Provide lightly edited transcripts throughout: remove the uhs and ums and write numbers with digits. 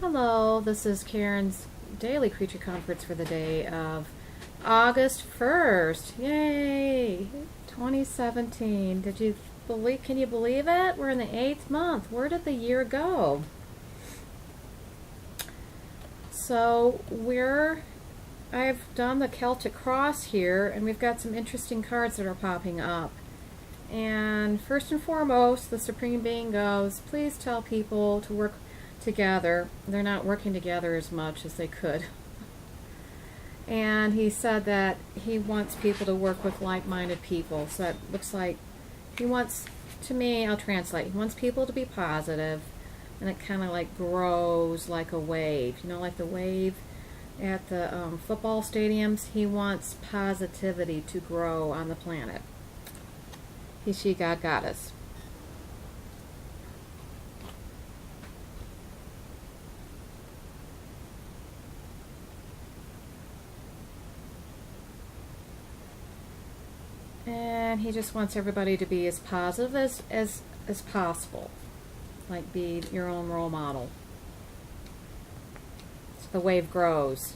Hello, this is Karen's Daily Creature Comforts for the day of August 1st. Yay! 2017. Can you believe it? We're in the 8th month. Where did the year go? So I've done the Celtic Cross here, and we've got some interesting cards that are popping up. And first and foremost, the Supreme Being goes, please tell people to work together. They're not working together as much as they could. And he said that he wants people to work with like-minded people. So that looks like he wants, to me, I'll translate, he wants people to be positive, and it kind of like grows like a wave. You know, like the wave at the football stadiums. He wants positivity to grow on the planet. He, she, God, Goddess. And he just wants everybody to be as positive as possible. Like, be your own role model. So the wave grows.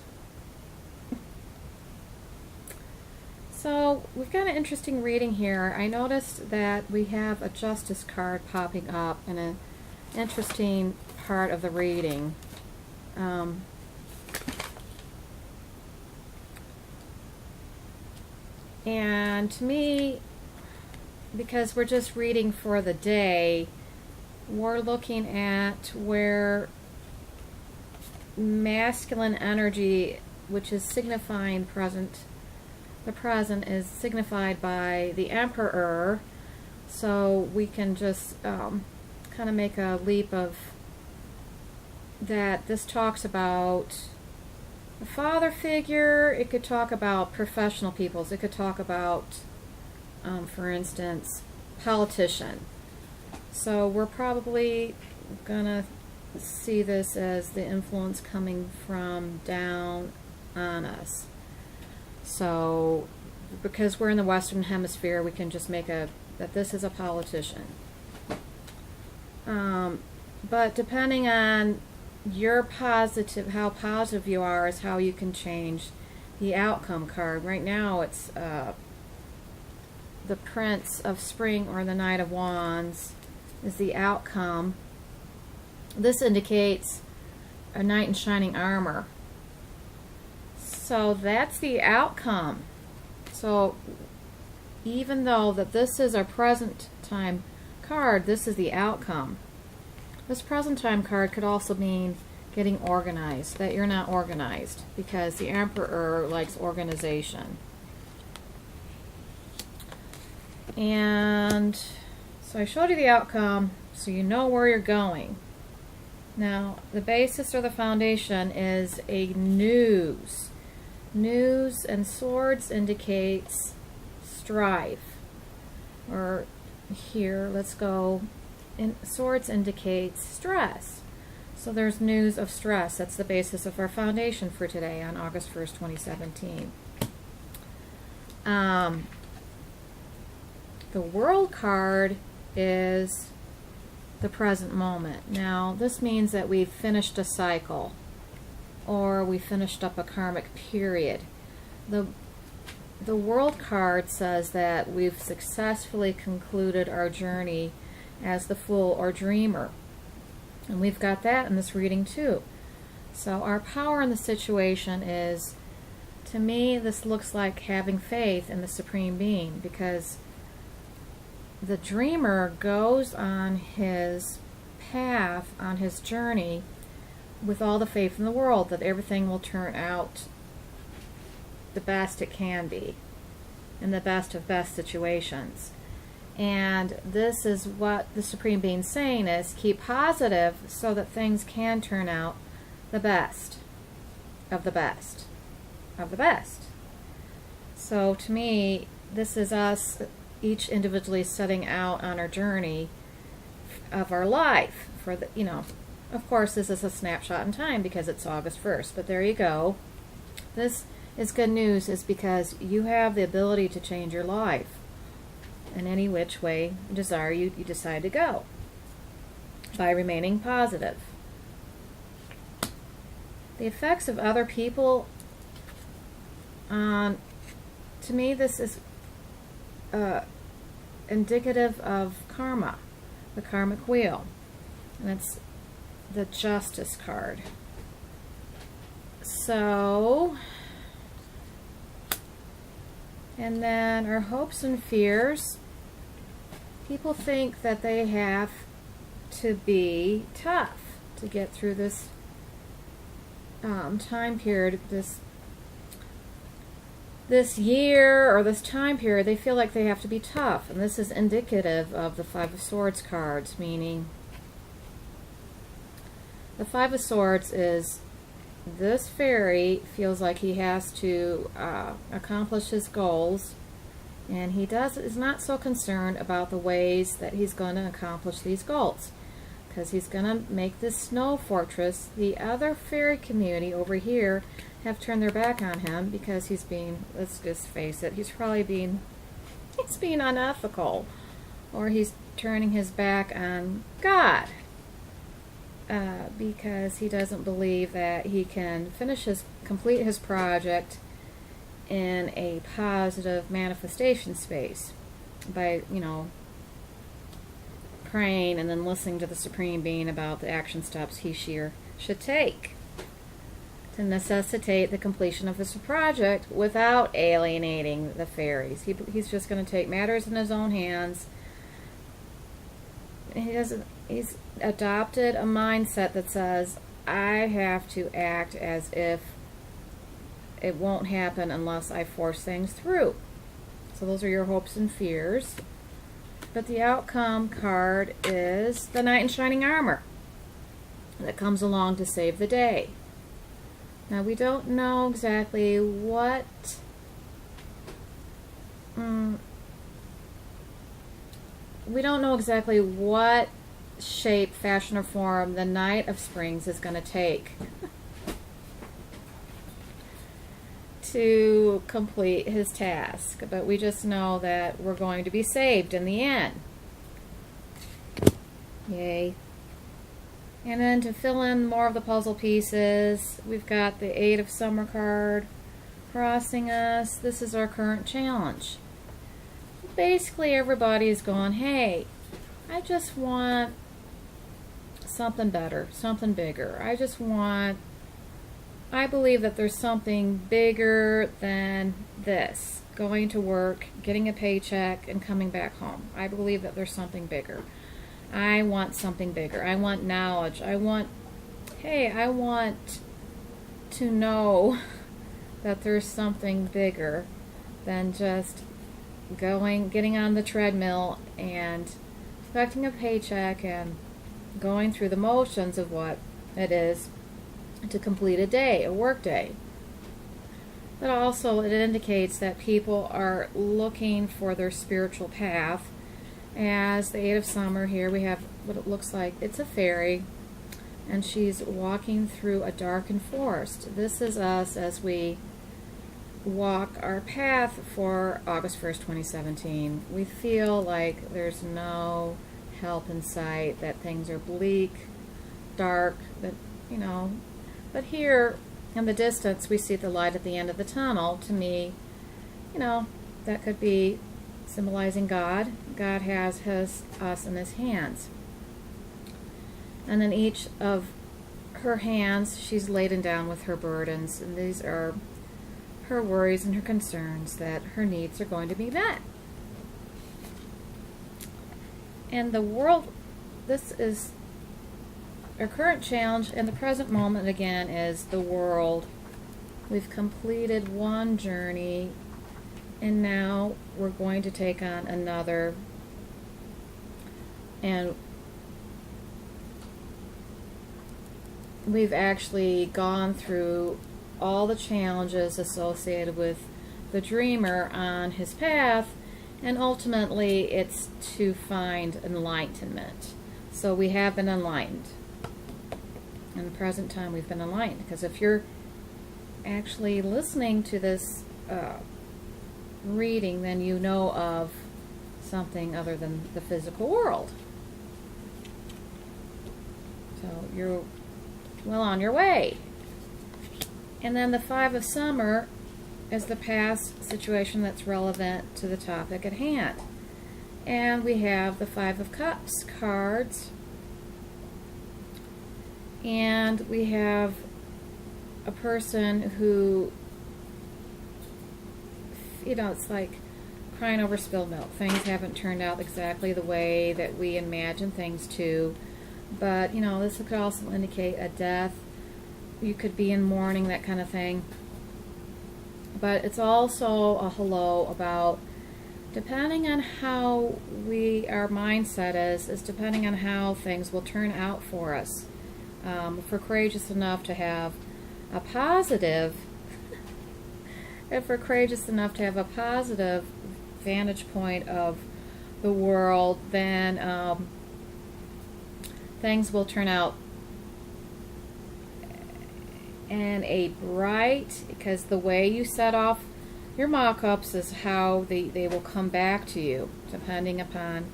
So we've got an interesting reading here. I noticed that we have a Justice card popping up in an interesting part of the reading. And to me, because we're just reading for the day, we're looking at where masculine energy, which is signifying present, the present is signified by the Emperor, so we can just kind of make a leap of that. This talks about a father figure. It could talk about professional peoples. It could talk about, for instance, politician. So we're probably gonna see this as the influence coming from down on us. So because we're in the Western Hemisphere, we can just make that this is a politician. But depending on your how positive you are is how you can change the outcome card. Right now it's the Prince of Spring, or the Knight of Wands is the outcome. This indicates a knight in shining armor. So that's the outcome. So even though that this is our present time card, this is the outcome. This present time card could also mean getting organized, that you're not organized, because the Emperor likes organization. And so I showed you the outcome so you know where you're going. Now, the basis or the foundation is a news. News and swords indicates strife. Or here, let's go. Swords indicates stress. So there's news of stress. That's the basis of our foundation for today on August 1st, 2017. The World card is the present moment. Now, this means that we've finished a cycle, or we finished up a karmic period. The World card says that we've successfully concluded our journey as the Fool or Dreamer. And we've got that in this reading too. So our power in the situation is, to me, this looks like having faith in the Supreme Being, because the dreamer goes on his path, on his journey, with all the faith in the world that everything will turn out the best it can be, in the best of best situations. And this is what the Supreme Being is saying, is keep positive so that things can turn out the best of the best of the best. So to me, this is us each individually setting out on our journey of our life. For the, of course, this is a snapshot in time because it's August 1st, but there you go. This is good news, is because you have the ability to change your life in any which way you decide to go by remaining positive. The effects of other people, to me, this is indicative of karma, the karmic wheel. And it's the Justice card. So, and then our hopes and fears. People think that they have to be tough to get through this time period, this year or this time period. They feel like they have to be tough, and this is indicative of the Five of Swords cards, meaning the Five of Swords is this fairy feels like he has to accomplish his goals, and he is not so concerned about the ways that he's going to accomplish these goals, because he's going to make this snow fortress. The other fairy community over here have turned their back on him because he's being, let's just face it, he's being unethical, or he's turning his back on God. Because he doesn't believe that he can complete his project in a positive manifestation space by, praying and then listening to the Supreme Being about the action steps he should take to necessitate the completion of his project without alienating the fairies. He's just going to take matters in his own hands. He's adopted a mindset that says, I have to act as if it won't happen unless I force things through. So those are your hopes and fears. But the outcome card is the Knight in Shining Armor that comes along to save the day. Now we don't know exactly what shape, fashion, or form the Knight of Springs is going to take to complete his task. But we just know that we're going to be saved in the end. Yay. And then to fill in more of the puzzle pieces, we've got the Eight of Summer card crossing us. This is our current challenge. Basically, everybody's going, hey, I just want something better, something bigger. I believe that there's something bigger than this. Going to work, getting a paycheck, and coming back home. I believe that there's something bigger. I want something bigger. I want knowledge. I want to know that there's something bigger than just getting on the treadmill and expecting a paycheck and going through the motions of what it is to complete a day, a work day. But also it indicates that people are looking for their spiritual path. As the Eight of Summer here, we have what it looks like. It's a fairy, and she's walking through a darkened forest. This is us as we walk our path for August 1st, 2017. We feel like there's no help in sight, that things are bleak, dark, but here in the distance we see the light at the end of the tunnel. To me, that could be symbolizing God. God has us in his hands. And in each of her hands, she's laden down with her burdens, and these are her worries and her concerns that her needs are going to be met. And the world, this is our current challenge in the present moment, again, is the world. We've completed one journey, and now we're going to take on another. And we've actually gone through all the challenges associated with the dreamer on his path, and ultimately it's to find enlightenment. So we have been enlightened. In the present time we've been enlightened, because if you're actually listening to this reading, then you know of something other than the physical world. So you're well on your way. And then the Five of Summer is the past situation that's relevant to the topic at hand. And we have the Five of Cups cards. And we have a person who, it's like crying over spilled milk. Things haven't turned out exactly the way that we imagine things to. But, this could also indicate a death. You could be in mourning, that kind of thing. But it's also a hello about, depending on how our mindset is depending on how things will turn out for us. If we're courageous enough to have a positive, vantage point of the world, then things will turn out in a bright, because the way you set off your mock-ups is how they will come back to you, depending upon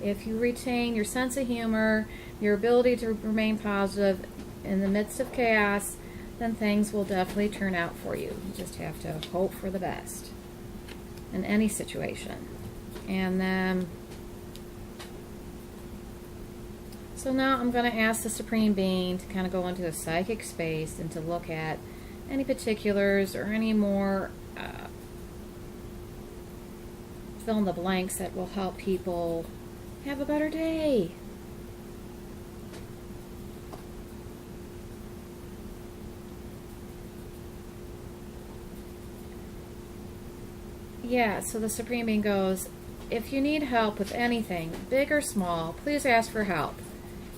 if you retain your sense of humor, your ability to remain positive in the midst of chaos, then things will definitely turn out for you. You just have to hope for the best in any situation. And then, so now I'm going to ask the Supreme Being to kind of go into the psychic space and to look at any particulars or any more fill in the blanks that will help people have a better day. Yeah, so the Supreme Being goes, if you need help with anything, big or small, please ask for help.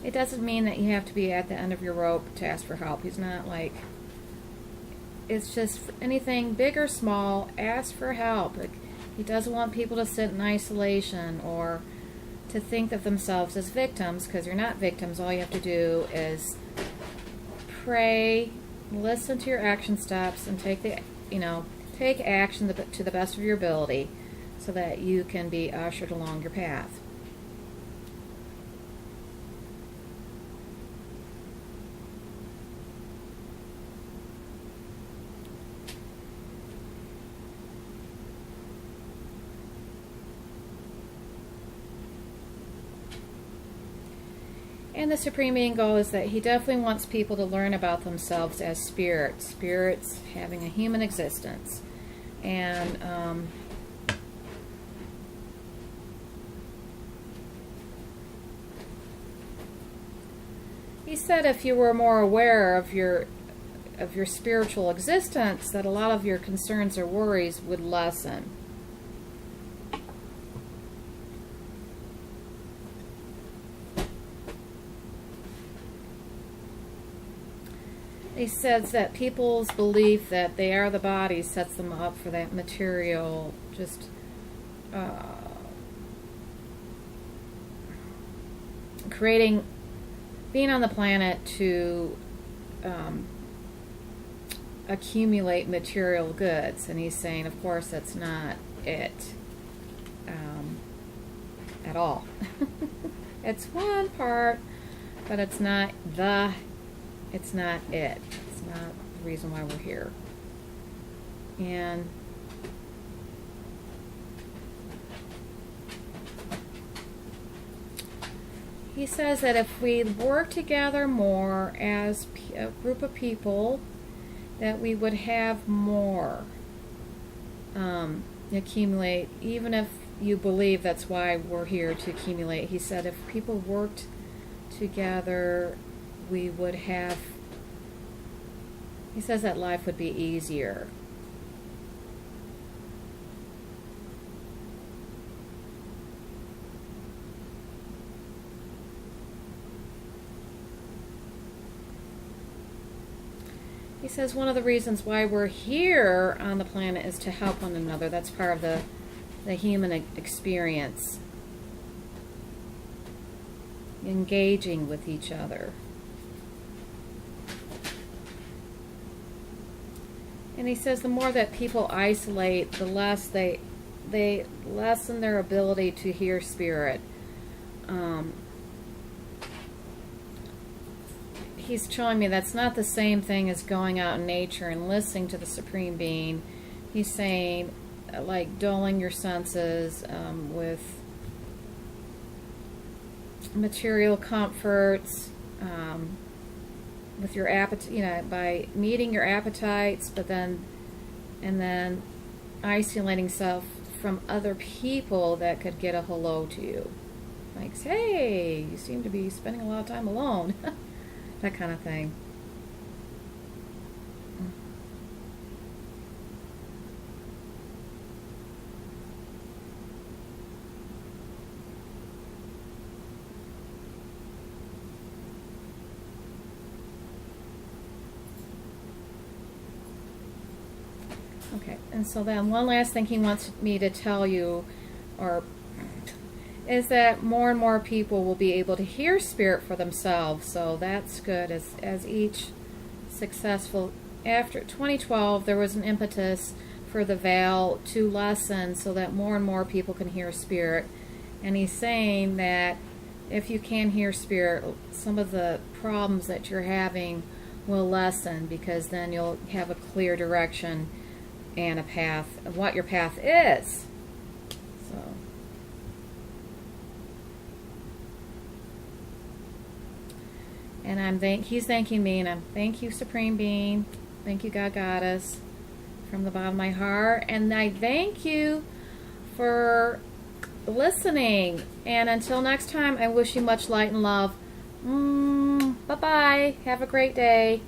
It doesn't mean that you have to be at the end of your rope to ask for help. He's not like, it's just anything big or small, ask for help. Like, he doesn't want people to sit in isolation or to think of themselves as victims, because you're not victims. All you have to do is pray, listen to your action steps, and take action to the best of your ability so that you can be ushered along your path. And the Supreme Being goes that he definitely wants people to learn about themselves as spirits having a human existence. And he said if you were more aware of your spiritual existence, that a lot of your concerns or worries would lessen. He says that people's belief that they are the body sets them up for that material, just being on the planet to accumulate material goods. And he's saying, of course, that's not it at all. It's one part, but it's not it. It's not the reason why we're here. And he says that if we work together more as a group of people, that we would have more accumulate, even if you believe that's why we're here to accumulate. He said if people worked together, we would have, he says that life would be easier. He says one of the reasons why we're here on the planet is to help one another. That's part of the human experience. Engaging with each other. And he says the more that people isolate, the less they lessen their ability to hear spirit. he's showing me that's not the same thing as going out in nature and listening to the Supreme Being. He's saying, like, dulling your senses with material comforts, with your appetite, you know, by meeting your appetites, but then, and then isolating self from other people that could get a hello to you. Like, hey, you seem to be spending a lot of time alone. That kind of thing. Okay, and so then one last thing he wants me to tell you, or is that more and more people will be able to hear spirit for themselves. So that's good. As each successful, after 2012, there was an impetus for the veil to lessen so that more and more people can hear spirit. And he's saying that if you can hear spirit, some of the problems that you're having will lessen, because then you'll have a clear direction and a path of what your path is. So, and he's thanking me, and I'm thank you, Supreme Being, thank you, God Goddess, from the bottom of my heart, and I thank you for listening. And until next time, I wish you much light and love. Bye bye. Have a great day.